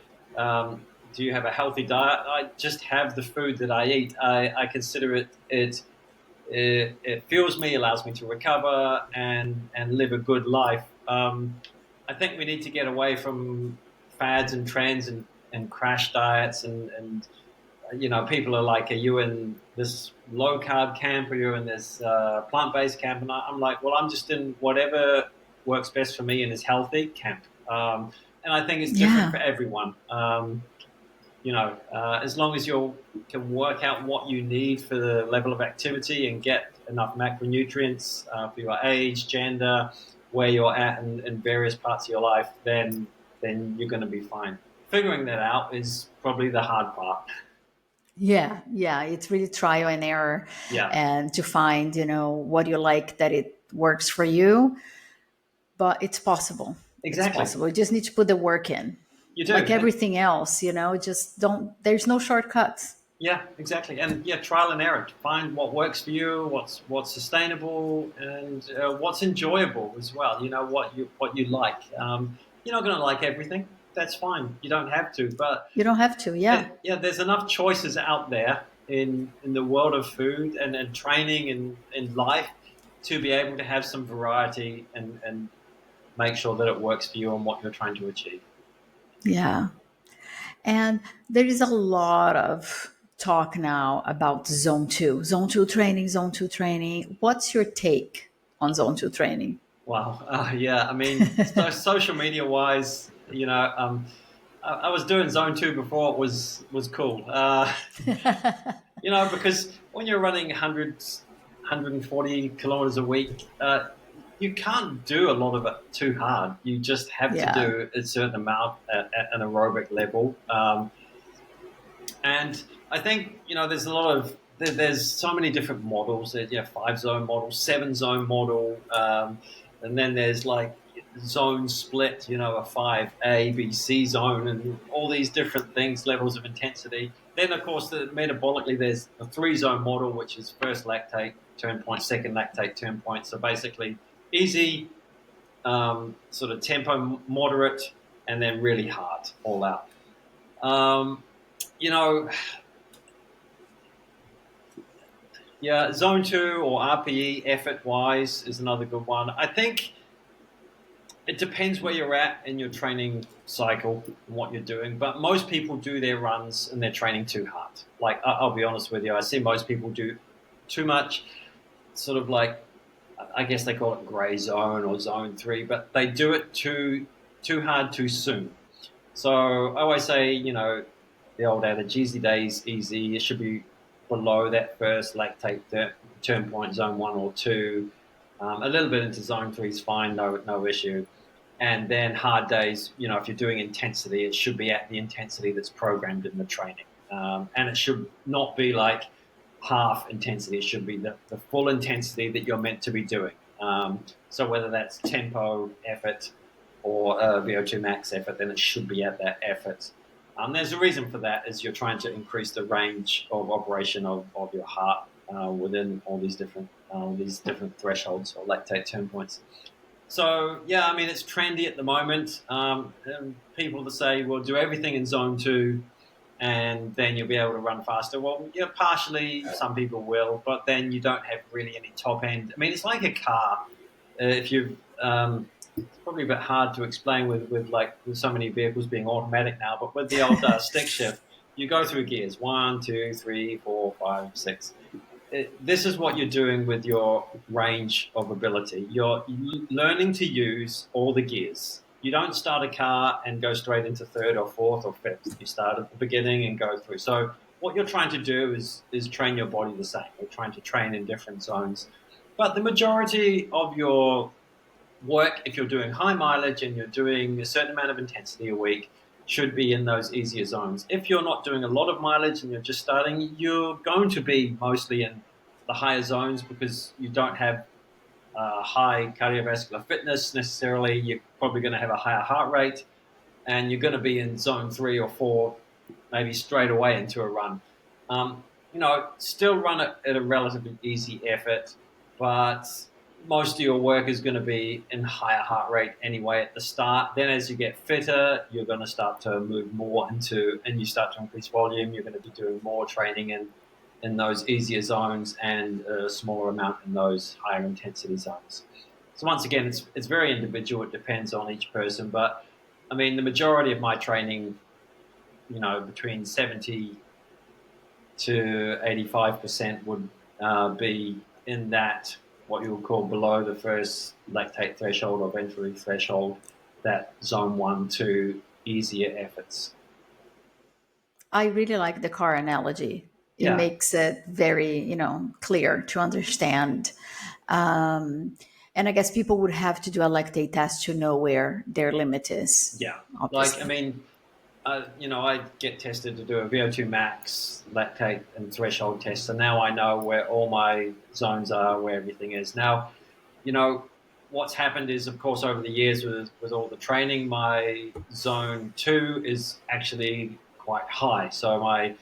Speaker 2: do you have a healthy diet? I just have the food that I eat. I consider it fuels me, allows me to recover and live a good life. I think we need to get away from fads and trends and crash diets and people are like, are you in this low carb camp or you're in this plant-based camp? And I'm like, well, I'm just in whatever works best for me and is healthy camp. And I think it's different
Speaker 1: Yeah.
Speaker 2: for everyone. As long as you can work out what you need for the level of activity and get enough macronutrients for your age, gender, where you're at in various parts of your life, then you're going to be fine. Figuring that out is probably the hard part.
Speaker 1: Yeah, yeah, it's really trial and error,
Speaker 2: Yeah,
Speaker 1: and to find, what you like that it works for you. But it's possible. It's
Speaker 2: exactly.
Speaker 1: possible. You just need to put the work in.
Speaker 2: You do.
Speaker 1: Like
Speaker 2: And
Speaker 1: everything else, just don't, there's no shortcuts.
Speaker 2: yeah, exactly. And yeah, trial and error. Find what works for you, what's sustainable, and what's enjoyable as well. You know what you like. You're not going to like everything. That's fine. You don't have to. But
Speaker 1: You don't have to. Yeah.
Speaker 2: yeah, there's enough choices out there in the world of food and training and in life to be able to have some variety and make sure that it works for you and what you're trying to achieve.
Speaker 1: Yeah. And there is a lot of talk now about zone two training, zone two training. What's your take on zone two training?
Speaker 2: Wow. Yeah. I mean, so social media wise, I was doing zone two before it was cool. Because when you're running hundreds, 140 kilometers a week, you can't do a lot of it too hard. You just have to
Speaker 1: Yeah.
Speaker 2: do a certain amount at an aerobic level. And I think, there's a lot of, there's so many different models. There's, 5 zone model, 7 zone model. And then there's like zone split, a 5A, B, C zone, and all these different things, levels of intensity. Then, of course, metabolically, there's a 3 zone model, which is first lactate, turn point, second lactate, turn point. So basically, easy, sort of tempo, moderate, and then really hard, all out. Um, you know, Yeah, zone two or RPE effort wise is another good one. I think it depends where you're at in your training cycle and what you're doing, but most people do their runs and they're training too hard. Like, I'll be honest with you, I see most people do too much, sort of like, I guess they call it gray zone or zone three, but they do it too hard too soon. So I always say, the old adage, easy days, easy. It should be below that first lactate turn point, zone one or two. A little bit into zone three is fine, no issue. And then hard days, if you're doing intensity, it should be at the intensity that's programmed in the training. And it should not be like half intensity. It should be the full intensity that you're meant to be doing. So whether that's tempo, effort, or VO2 max effort, then it should be at that effort. There's a reason for that, is you're trying to increase the range of operation of your heart within all these different thresholds or lactate turn points. So yeah, I mean, it's trendy at the moment. And people that say, "Well, do everything in zone two, and then you'll be able to run faster." Well, yeah, partially, some people will, but then you don't have really any top end. I mean, it's like a car. If you've It's probably a bit hard to explain with so many vehicles being automatic now, but with the old stick shift, you go through gears 1, 2, 3, 4, 5, 6. This is what you're doing with your range of ability. You're learning to use all the gears. You don't start a car and go straight into third or fourth or fifth. You start at the beginning and go through. So what you're trying to do is train your body the same. You're trying to train in different zones. But the majority of your work, if you're doing high mileage and you're doing a certain amount of intensity a week, should be in those easier zones. If you're not doing a lot of mileage and you're just starting, you're going to be mostly in the higher zones because you don't have high cardiovascular fitness necessarily. You're probably going to have a higher heart rate, and you're going to be in zone 3 or 4 maybe straight away into a run. Still run it at a relatively easy effort, but most of your work is going to be in higher heart rate anyway at the start. Then as you get fitter, you're going to start to move more and you start to increase volume. You're going to be doing more training in those easier zones and a smaller amount in those higher intensity zones. So once again, it's very individual. It depends on each person. But I mean, the majority of my training, between 70 to 85% would be in that, what you would call below the first lactate threshold or ventral threshold, that zone 1, 2, easier efforts.
Speaker 1: I really like the car analogy. It
Speaker 2: Yeah,
Speaker 1: makes it very, clear to understand. Um, and I guess people would have to do a lactate test to know where their limit is,
Speaker 2: yeah. Like, I
Speaker 1: obviously.
Speaker 2: mean, I get tested to do a VO2 max, lactate, and threshold test. So now I know where all my zones are, where everything is. Now, you know, what's happened is, of course, over the years with all the training, my zone 2 is actually quite high. So my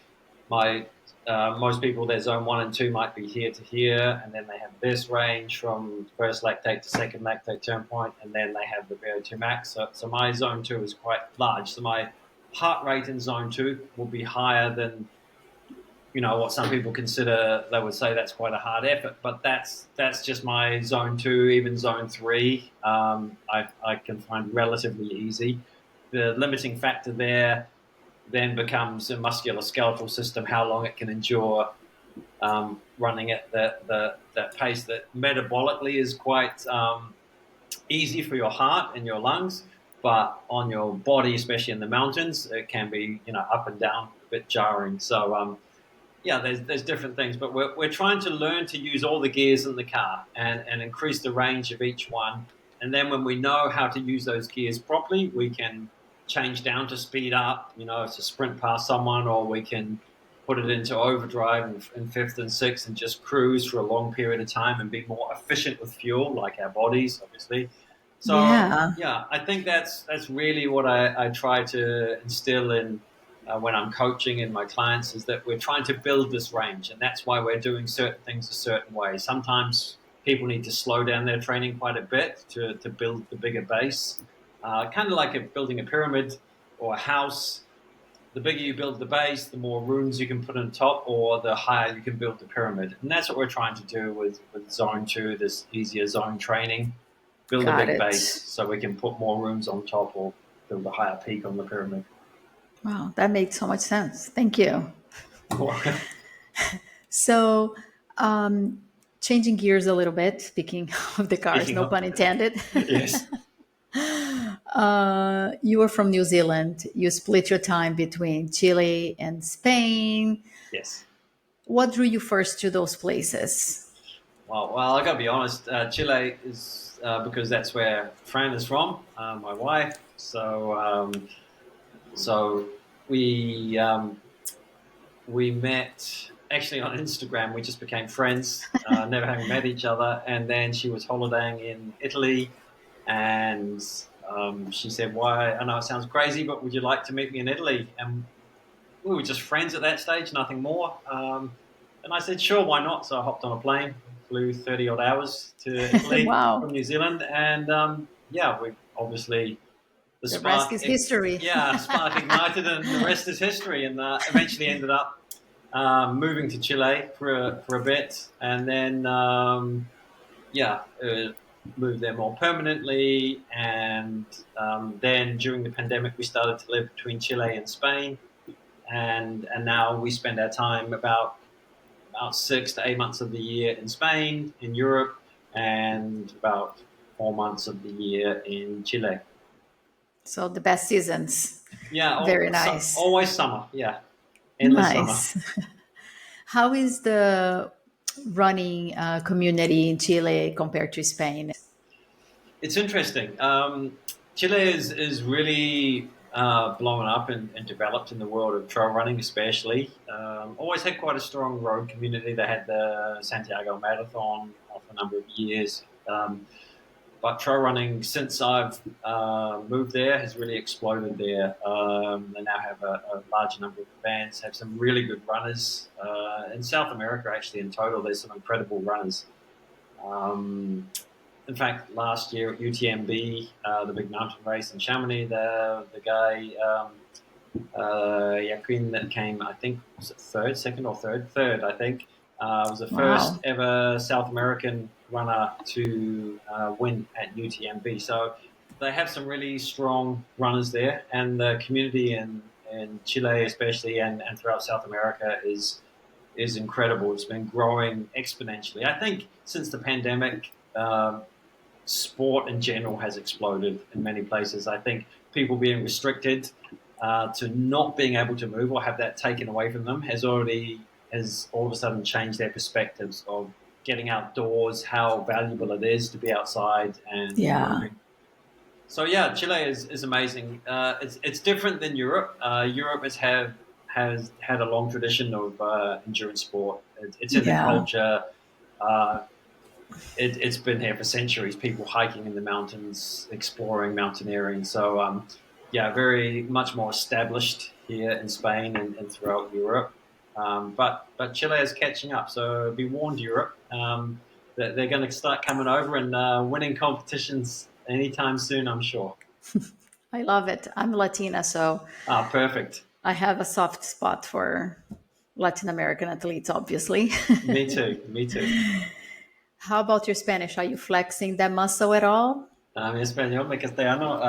Speaker 2: most people, their zone 1 and 2 might be here to here, and then they have this range from first lactate to second lactate turn point, and then they have the VO2 max. So my zone 2 is quite large. So my heart rate in zone 2 will be higher than what some people consider. They would say that's quite a hard effort, but that's just my zone 2. Even zone 3, I can find relatively easy. The limiting factor there then becomes a musculoskeletal system, how long it can endure running at that pace that metabolically is quite easy for your heart and your lungs, but on your body, especially in the mountains, it can be up and down, a bit jarring. So yeah, there's different things, but we're trying to learn to use all the gears in the car and increase the range of each one. And then when we know how to use those gears properly, we can change down to speed up, to sprint past someone, or we can put it into overdrive in fifth and sixth and just cruise for a long period of time and be more efficient with fuel, like our bodies, obviously. So
Speaker 1: Yeah.
Speaker 2: yeah, I think that's really what I try to instill in when I'm coaching in my clients, is that we're trying to build this range, and that's why we're doing certain things a certain way. Sometimes people need to slow down their training quite a bit to build the bigger base, kind of like building a pyramid or a house. The bigger you build the base, the more rooms you can put on top, or the higher you can build the pyramid. And that's what we're trying to do with zone 2, this easier zone training. Build a
Speaker 1: Got
Speaker 2: big
Speaker 1: it.
Speaker 2: base so we can put more rooms on top, or build a higher peak on the pyramid.
Speaker 1: Wow, that makes so much sense. Thank you. So, changing gears a little bit, speaking of the cars,
Speaker 2: Speaking
Speaker 1: no
Speaker 2: of,
Speaker 1: pun intended.
Speaker 2: yes,
Speaker 1: You are from New Zealand. You split your time between Chile and Spain.
Speaker 2: yes.
Speaker 1: What drew you first to those places?
Speaker 2: Well, I got to be honest. Chile is because that's where Fran is from, my wife. So we met actually on Instagram. We just became friends, never having met each other. And then she was holidaying in Italy, and she said, "Why? I know it sounds crazy, but would you like to meet me in Italy?" And we were just friends at that stage, nothing more. And I said, "Sure, why not?" So I hopped on a plane, flew 30 odd hours to Italy
Speaker 1: Wow,
Speaker 2: from New Zealand, and yeah, we obviously the
Speaker 1: the rest
Speaker 2: spark,
Speaker 1: is history.
Speaker 2: yeah, spark ignited, and the rest is history. And eventually ended up moving to Chile for a bit, and then yeah, moved there more permanently. And then during the pandemic, we started to live between Chile and Spain, and now we spend our time about 6 to 8 months of the year in Spain, in Europe, and about 4 months of the year in Chile.
Speaker 1: So the best seasons.
Speaker 2: Yeah,
Speaker 1: Very nice.
Speaker 2: always summer. Yeah, endless summer.
Speaker 1: Nice. How is the running community in Chile compared to Spain?
Speaker 2: It's interesting. Chile is really blown up and developed in the world of trail running, especially. Always had quite a strong road community. They had the Santiago Marathon for a number of years. But trail running, since I've moved there, has really exploded there. They now have a large number of events, have some really good runners. In South America, actually, in total, there's some incredible runners. Um, in fact, last year at UTMB, the big mountain race in Chamonix, the guy, Joaquin, that came, I think, was it third, I think, was the first
Speaker 1: Wow.
Speaker 2: ever South American runner to win at UTMB. So they have some really strong runners there, and the community in Chile, especially, and throughout South America, is is incredible. It's been growing exponentially. I think since the pandemic, sport in general has exploded in many places. I think people being restricted to not being able to move or have that taken away from them has all of a sudden changed their perspectives of getting outdoors, how valuable it is to be outside and
Speaker 1: Yeah.
Speaker 2: moving. So yeah, Chile is amazing. It's different than Europe. Europe has had a long tradition of endurance sport. It's in the
Speaker 1: Yeah.
Speaker 2: culture. Uh, it's been here for centuries. People hiking in the mountains, exploring, mountaineering. So yeah, very much more established here in Spain and throughout Europe. But Chile is catching up. So be warned, Europe. That they're going to start coming over and winning competitions anytime soon, I'm sure.
Speaker 1: I love it. I'm Latina, so
Speaker 2: Ah, perfect.
Speaker 1: I have a soft spot for Latin American athletes, obviously.
Speaker 2: Me too. Me too.
Speaker 1: How about your Spanish? Are you flexing that muscle at all?
Speaker 2: Mi español, mi castellano,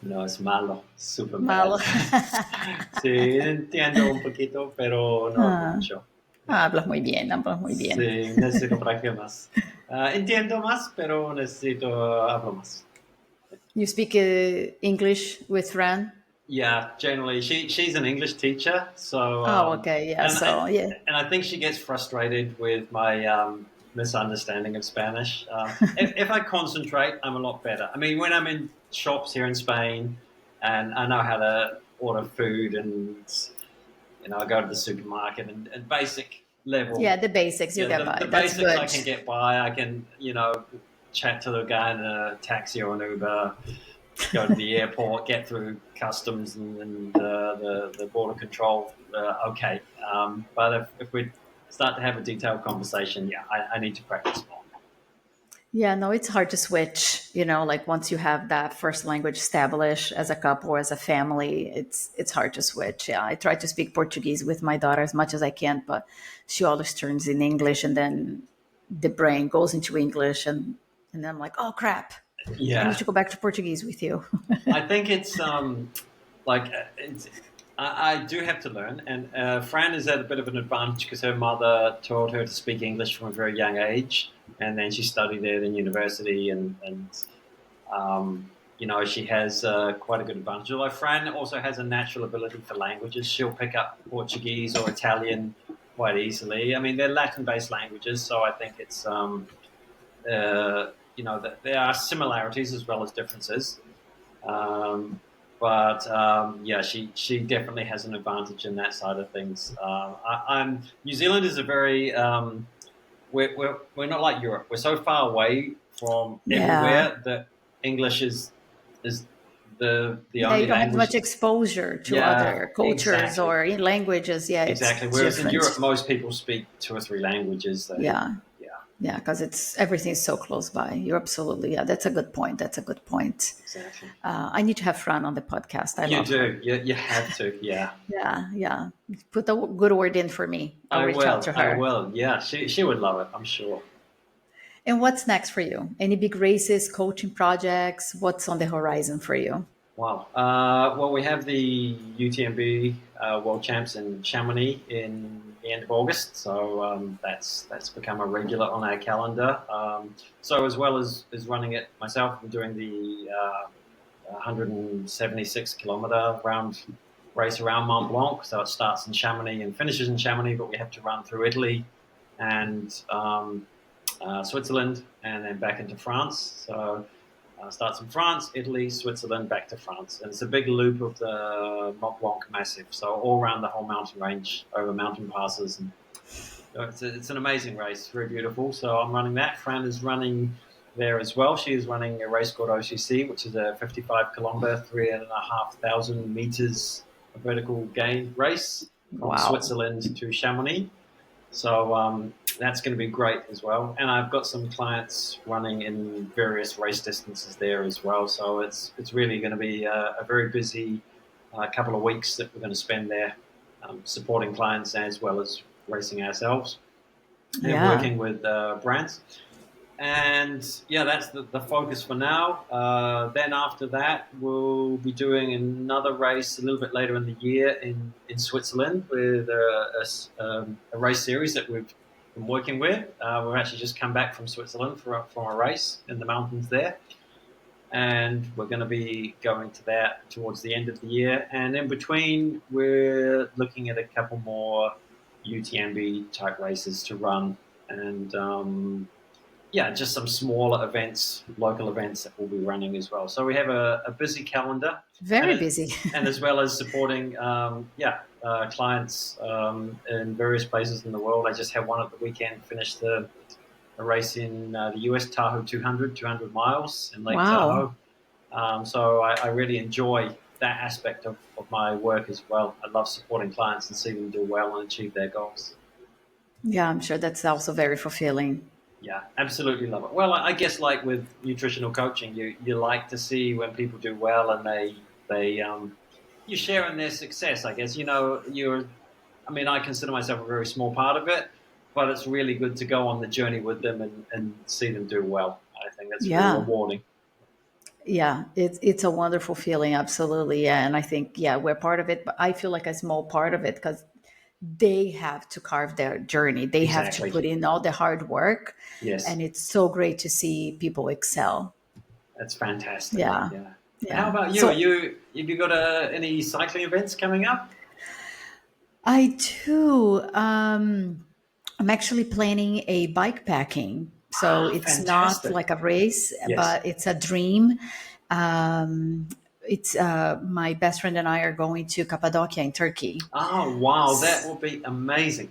Speaker 2: no es malo, súper
Speaker 1: Malo.
Speaker 2: mal. Sí, entiendo un poquito, pero no hablo
Speaker 1: Ah,
Speaker 2: mucho.
Speaker 1: hablas muy bien, hablas muy bien.
Speaker 2: Sí, necesito practicar más. Entiendo más, pero necesito hablar más.
Speaker 1: You speak English with Fran?
Speaker 2: Yeah, generally, she's an English teacher, so
Speaker 1: Oh, okay. Yeah.
Speaker 2: and
Speaker 1: So, yeah.
Speaker 2: and I think she gets frustrated with my misunderstanding of Spanish. If I concentrate, I'm a lot better. I mean, when I'm in shops here in Spain, and I know how to order food, and I go to the supermarket and basic level,
Speaker 1: Yeah, the basics you
Speaker 2: yeah,
Speaker 1: get
Speaker 2: the
Speaker 1: by. That's
Speaker 2: basics I
Speaker 1: good.
Speaker 2: can get by. I can chat to the guy in a taxi or an Uber, go to the airport, get through customs and the border control. Okay, but if we start to have a detailed conversation, yeah, I need to practice more.
Speaker 1: Yeah, no, it's hard to switch, like once you have that first language established as a couple or as a family, it's hard to switch. Yeah, I try to speak Portuguese with my daughter as much as I can, but she always turns in English and then the brain goes into English and then I'm like, "Oh crap. I need
Speaker 2: Yeah,
Speaker 1: to go back to Portuguese with you."
Speaker 2: I think it's like I do have to learn, and Fran is at a bit of an advantage because her mother taught her to speak English from a very young age, and then she studied it in university, and she has quite a good advantage. Although Fran also has a natural ability for languages, she'll pick up Portuguese or Italian quite easily. I mean, they're Latin-based languages, so I think it's that there are similarities as well as differences. Um, but yeah, she definitely has an advantage in that side of things. I'm New Zealand is a very we're not like Europe. We're so far away from
Speaker 1: Yeah.
Speaker 2: everywhere that English is the
Speaker 1: Yeah, you
Speaker 2: only
Speaker 1: don't have
Speaker 2: language.
Speaker 1: much exposure to
Speaker 2: Yeah,
Speaker 1: other cultures
Speaker 2: exactly,
Speaker 1: or in languages. Yeah,
Speaker 2: exactly.
Speaker 1: it's
Speaker 2: Whereas in
Speaker 1: different.
Speaker 2: Europe, most people speak 2 or 3 languages.
Speaker 1: Yeah.
Speaker 2: Yeah,
Speaker 1: Yeah, because it's everything's so close by. You're absolutely, yeah. That's a good point. That's a good point.
Speaker 2: exactly.
Speaker 1: I need to have Fran on the podcast. I
Speaker 2: You
Speaker 1: love her.
Speaker 2: do. You have to. Yeah.
Speaker 1: Yeah, yeah. Put a good word in for me. I'll
Speaker 2: I
Speaker 1: reach out
Speaker 2: will.
Speaker 1: to
Speaker 2: I
Speaker 1: her.
Speaker 2: will. Yeah, she would love it. I'm sure.
Speaker 1: And what's next for you? Any big races, coaching projects? What's on the horizon for you?
Speaker 2: Wow. Well, we have the UTMB World Champs in Chamonix in the end of August, so that's become a regular on our calendar. So as well as running it myself, I'm doing the 176-kilometer round race around Mont Blanc. So it starts in Chamonix and finishes in Chamonix, but we have to run through Italy and Switzerland and then back into France. So starts in France, Italy, Switzerland, back to France. And it's a big loop of the Mont Blanc Massif. So all around the whole mountain range, over mountain passes. And it's an amazing race, very beautiful. So I'm running that. Fran is running there as well. She is running a race called OCC, which is a 55-kilometer, 3,500 meters vertical gain race from
Speaker 1: Wow.
Speaker 2: Switzerland to Chamonix. So that's going to be great as well. And I've got some clients running in various race distances there as well. So it's really going to be a very busy couple of weeks that we're going to spend there supporting clients as well as racing ourselves and
Speaker 1: Yeah.
Speaker 2: working with brands. And yeah, that's the focus for now. Then after that, we'll be doing another race a little bit later in the year in Switzerland with a race series that we've been working with. We've actually just come back from Switzerland from a race in the mountains there. And we're going to be going to that towards the end of the year. And in between, we're looking at a couple more UTMB type races to run. And yeah, just some smaller events, local events that we'll be running as well. So we have a busy calendar, and
Speaker 1: Very busy.
Speaker 2: and as well as supporting, clients in various places in the world. I just had one at the weekend, finished a race in the US, Tahoe 200 miles in Lake
Speaker 1: Wow.
Speaker 2: Tahoe. So I really enjoy that aspect of my work as well. I love supporting clients and seeing them do well and achieve their goals.
Speaker 1: Yeah, I'm sure that's also very fulfilling.
Speaker 2: Yeah, absolutely love it. Well, I guess like with nutritional coaching, you like to see when people do well and they you share in their success. I guess you're. I mean, I consider myself a very small part of it, but it's really good to go on the journey with them and see them do well. I think that's very
Speaker 1: Yeah.
Speaker 2: rewarding.
Speaker 1: Yeah, it's a wonderful feeling, absolutely. Yeah, and I think yeah, we're part of it, but I feel like a small part of it because they have to carve their journey. They have to
Speaker 2: Exactly.
Speaker 1: put in all the hard work,
Speaker 2: Yes,
Speaker 1: and it's so great to see people excel.
Speaker 2: that's fantastic.
Speaker 1: Yeah,
Speaker 2: Yeah. How
Speaker 1: yeah.
Speaker 2: about you? Are
Speaker 1: So
Speaker 2: you have you got any cycling events coming up?
Speaker 1: I too. I'm actually planning a bike packing. So
Speaker 2: Ah,
Speaker 1: it's not
Speaker 2: fantastic.
Speaker 1: like a race,
Speaker 2: Yes.
Speaker 1: but it's a dream. It's My best friend and I are going to Cappadocia in Turkey.
Speaker 2: Oh, wow, that will be amazing.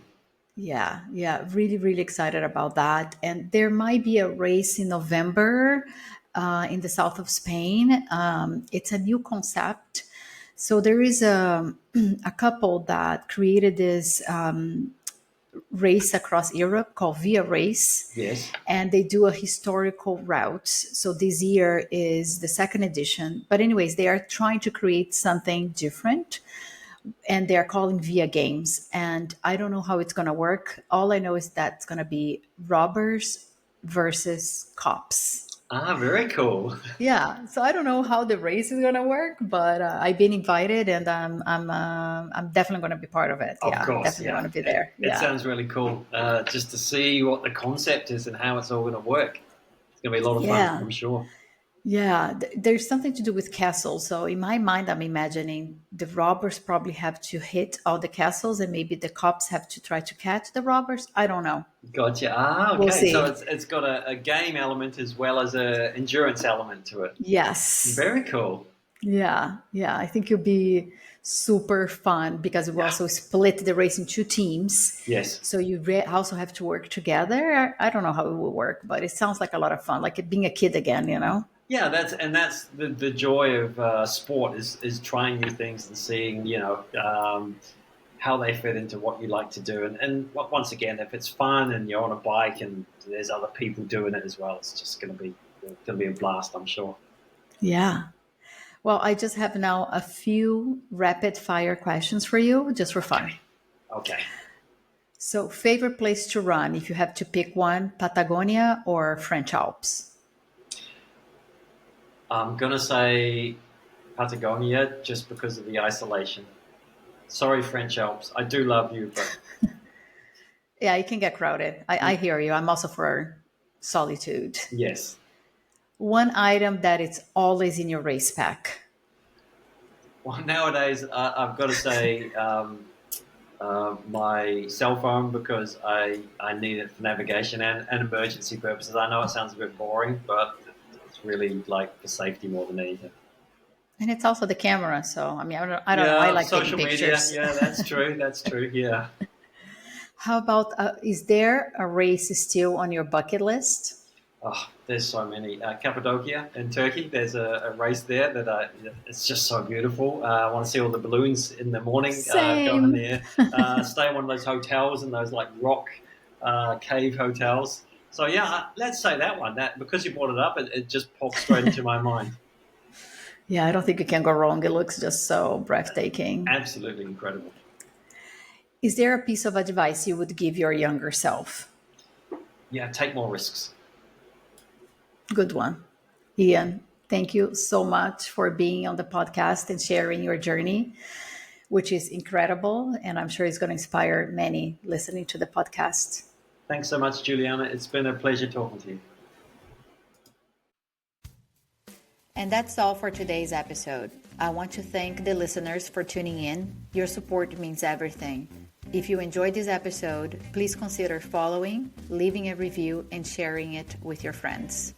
Speaker 1: Yeah, yeah, really, really excited about that. And there might be a race in November in the south of Spain. It's a new concept. So there is a couple that created this race across Europe called Via Race,
Speaker 2: Yes.
Speaker 1: and they do a historical route. So this year is the second edition. But anyways, they are trying to create something different, and they're calling Via Games. And I don't know how it's going to work. All I know is that it's going to be robbers versus cops.
Speaker 2: Ah, very cool.
Speaker 1: Yeah, so I don't know how the race is gonna work, but I've been invited, and I'm definitely gonna be part of it.
Speaker 2: Of
Speaker 1: Yeah,
Speaker 2: course,
Speaker 1: definitely
Speaker 2: yeah.
Speaker 1: gonna be
Speaker 2: It,
Speaker 1: there.
Speaker 2: it
Speaker 1: Yeah,
Speaker 2: sounds really cool just to see what the concept is and how it's all going to work. It's going to be a lot of fun,
Speaker 1: yeah,
Speaker 2: I'm sure.
Speaker 1: yeah. There's something to do with castles. So in my mind, I'm imagining the robbers probably have to hit all the castles, and maybe the cops have to try to catch the robbers. I don't know.
Speaker 2: Gotcha. Ah,
Speaker 1: We'll
Speaker 2: okay. So
Speaker 1: see.
Speaker 2: it's got a game element as well as a endurance element to it.
Speaker 1: Yes.
Speaker 2: Very cool.
Speaker 1: Yeah, yeah. I think it'll be super fun because we
Speaker 2: Yeah.
Speaker 1: also split the race in two teams.
Speaker 2: Yes.
Speaker 1: So you also have to work together. I don't know how it will work, but it sounds like a lot of fun, like it being a kid again, you know?
Speaker 2: Yeah, that's the joy of sport is trying new things and seeing how they fit into what you like to do. And once again, if it's fun and you're on a bike and there's other people doing it as well, it's just going to be a blast, I'm sure.
Speaker 1: Yeah. Well, I just have now a few rapid fire questions for you, just for
Speaker 2: Okay.
Speaker 1: fun.
Speaker 2: Okay.
Speaker 1: So, favorite place to run if you have to pick one, Patagonia or French Alps?
Speaker 2: I'm going to say Patagonia just because of the isolation. Sorry, French Alps. I do love you, but
Speaker 1: Yeah, it can get crowded. I hear you. I'm also for solitude.
Speaker 2: yes.
Speaker 1: One item that is always in your race pack.
Speaker 2: Well, nowadays, I've got to say my cell phone because I need it for navigation and emergency purposes. I know it sounds a bit boring, but it's really like for safety more than anything.
Speaker 1: And it's also the camera. So, I don't know. I
Speaker 2: Yeah,
Speaker 1: like taking
Speaker 2: social media.
Speaker 1: pictures.
Speaker 2: Yeah, that's true. That's true. Yeah.
Speaker 1: How about, is there a race still on your bucket list?
Speaker 2: Oh, there's so many. Cappadocia in Turkey. There's a race there that it's just so beautiful. I want to see all the balloons in the morning. Go in
Speaker 1: Same.
Speaker 2: there, stay in one of those hotels and those like rock cave hotels. So yeah, let's say that one. That because you brought it up, it just popped straight into my mind.
Speaker 1: Yeah, I don't think you can go wrong. It looks just so breathtaking.
Speaker 2: Absolutely incredible.
Speaker 1: Is there a piece of advice you would give your younger self?
Speaker 2: Yeah, take more risks.
Speaker 1: Good one. Ian, thank you so much for being on the podcast and sharing your journey, which is incredible. And I'm sure it's going to inspire many listening to the podcast.
Speaker 2: Thanks so much, Juliana. It's been a pleasure talking to you.
Speaker 1: And that's all for today's episode. I want to thank the listeners for tuning in. Your support means everything. If you enjoyed this episode, please consider following, leaving a review, and sharing it with your friends.